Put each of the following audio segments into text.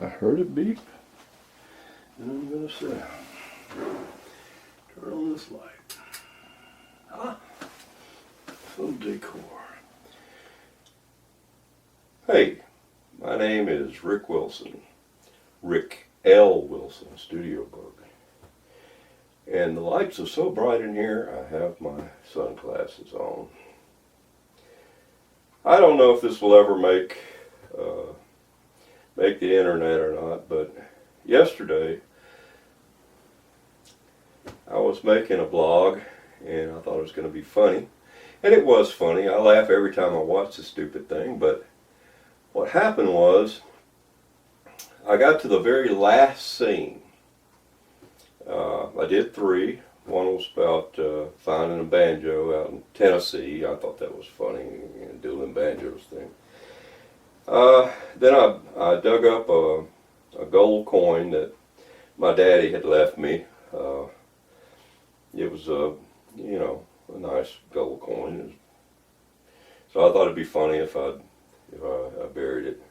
I heard it beep, and I'm going to sit down. Turn on this light. Ah, some decor. Hey, my name is Rick Wilson. Rick L. Wilson, Studio Bug. And the lights are so bright in here, I have my sunglasses on. I don't know if this will ever make the internet or not, but yesterday I was making a blog and I thought it was going to be funny. And it was funny. I laugh every time I watch the stupid thing, but what happened was I got to the very last scene. I did 3. One was about finding a banjo out in Tennessee. I thought that was funny, dueling banjos thing. Then I dug up a gold coin that my daddy had left me. It was a nice gold coin. So I thought it'd be funny if I buried it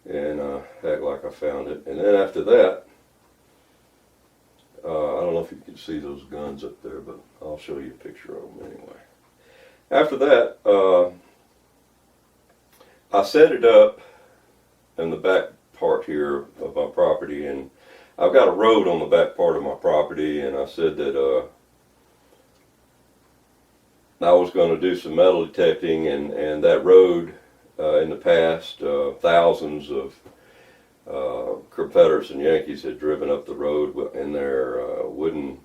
and act like I found it. And then after that, I don't know if you can see those guns up there, but I'll show you a picture of them anyway. After that, I set it up in the back part here of my property, and I've got a road on the back part of my property, and I said that I was going to do some metal detecting, and that road in the past, thousands of Confederates and Yankees had driven up the road in their wooden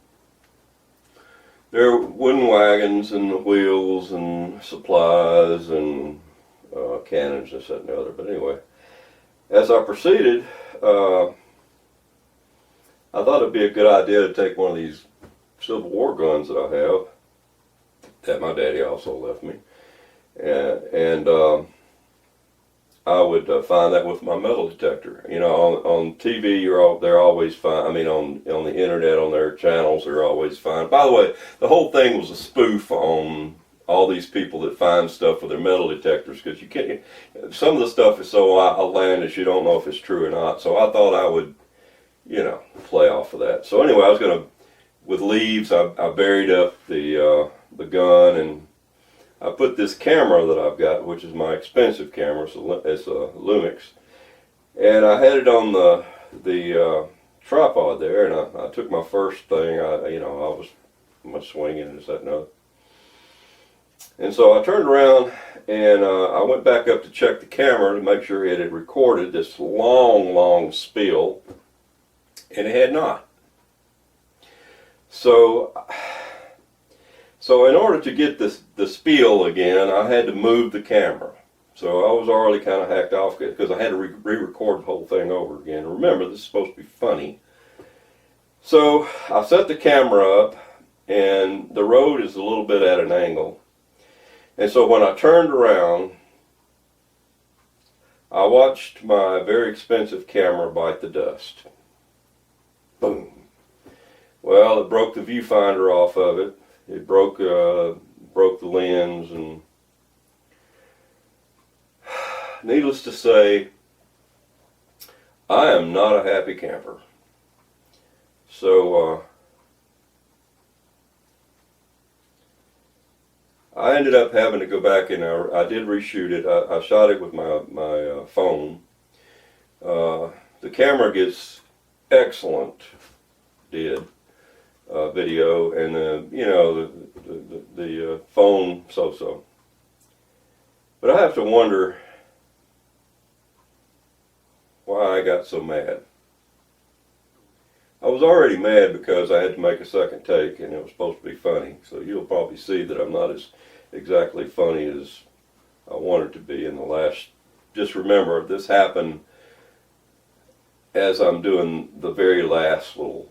wagons and wheels and supplies and cannons, this, that, and the other. But anyway, as I proceeded, I thought it'd be a good idea to take one of these Civil War guns that I have, that my daddy also left me, and I would find that with my metal detector. You know, on TV, they're always fine. I mean, on the internet, on their channels, they're always fine. By the way, the whole thing was a spoof on all these people that find stuff with their metal detectors, because you can't. Some of the stuff is so outlandish, you don't know if it's true or not. So I thought I would, play off of that. So anyway, I was gonna, with leaves, I buried up the gun, and I put this camera that I've got, which is my expensive camera, so it's a Lumix, and I had it on the tripod there, and I took my first thing. I was swinging and that and other, and so I turned around and I went back up to check the camera to make sure it had recorded this long spiel, and it had not. So in order to get the spiel again, I had to move the camera. So I was already kind of hacked off because I had to re-record the whole thing over again. Remember, this is supposed to be funny. So I set the camera up, and the road is a little bit at an angle. And so when I turned around, I watched my very expensive camera bite the dust. Boom. Well, it broke the viewfinder off of it. It broke the lens, and needless to say, I am not a happy camper. So I ended up having to go back, and I did reshoot it. I shot it with my phone. The camera gets excellent video, and the phone so-so. But I have to wonder why I got so mad. I was already mad because I had to make a second take, and it was supposed to be funny. So you'll probably see that I'm not as exactly funny as I wanted to be in the last. Just remember, this happened as I'm doing the very last little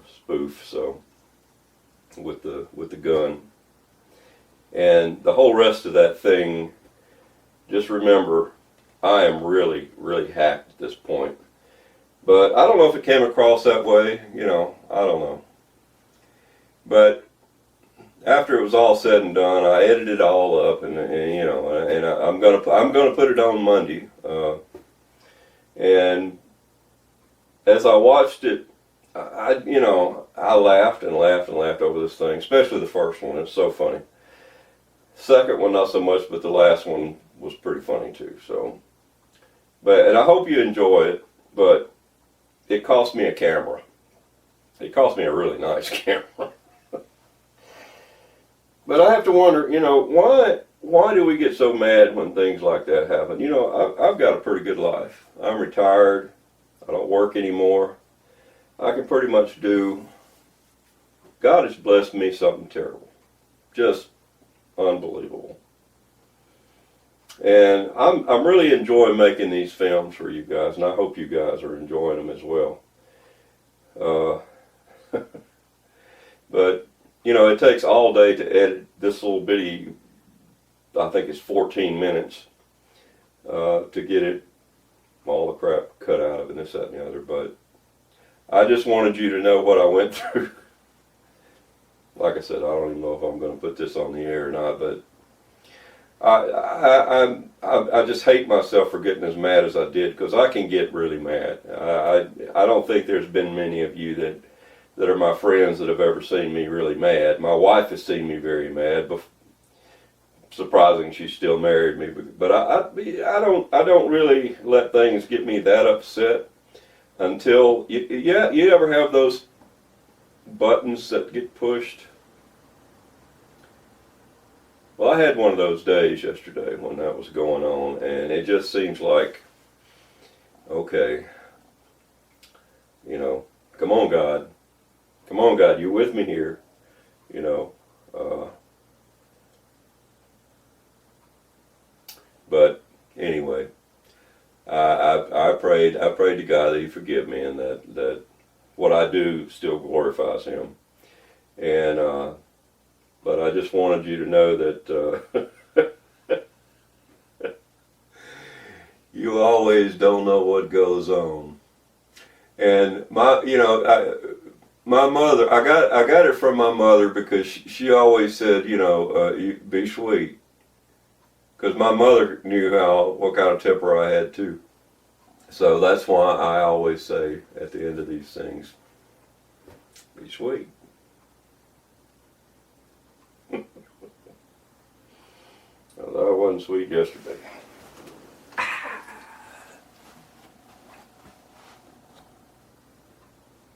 spoof, so with the gun, and the whole rest of that thing. Just remember, I am really hacked at this point. But I don't know if it came across that way. I don't know. But after it was all said and done, I edited it all up, and I'm gonna put it on Monday. And as I watched it, I laughed and laughed and laughed over this thing, especially the first one. It's so funny. Second one, not so much, but the last one was pretty funny too. So, and I hope you enjoy it. But it cost me a camera. It cost me a really nice camera. But I have to wonder, why do we get so mad when things like that happen? I've got a pretty good life. I'm retired. I don't work anymore. I can pretty much do. God has blessed me something terrible. Just unbelievable. And I'm really enjoying making these films for you guys, and I hope you guys are enjoying them as well. But it takes all day to edit this little bitty. I think it's 14 minutes to get it all the crap cut out of it, and this, that, and the other. But I just wanted you to know what I went through. Like I said, I don't even know if I'm going to put this on the air or not, but I just hate myself for getting as mad as I did, because I can get really mad. I don't think there's been many of you that are my friends that have ever seen me really mad. My wife has seen me very mad. Surprising, she still married me, but I don't really let things get me that upset until you ever have those buttons that get pushed? Well, I had one of those days yesterday when that was going on, and it just seems like, okay, come on, God. Come on, God, you with me here, But anyway, I prayed to God that He forgive me, and that what I do still glorifies Him. And but I just wanted you to know that you always don't know what goes on. And my mother, I got it from my mother, because she always said, you be sweet. Because my mother knew what kind of temper I had too. So that's why I always say at the end of these things, be sweet. Although I wasn't sweet yesterday.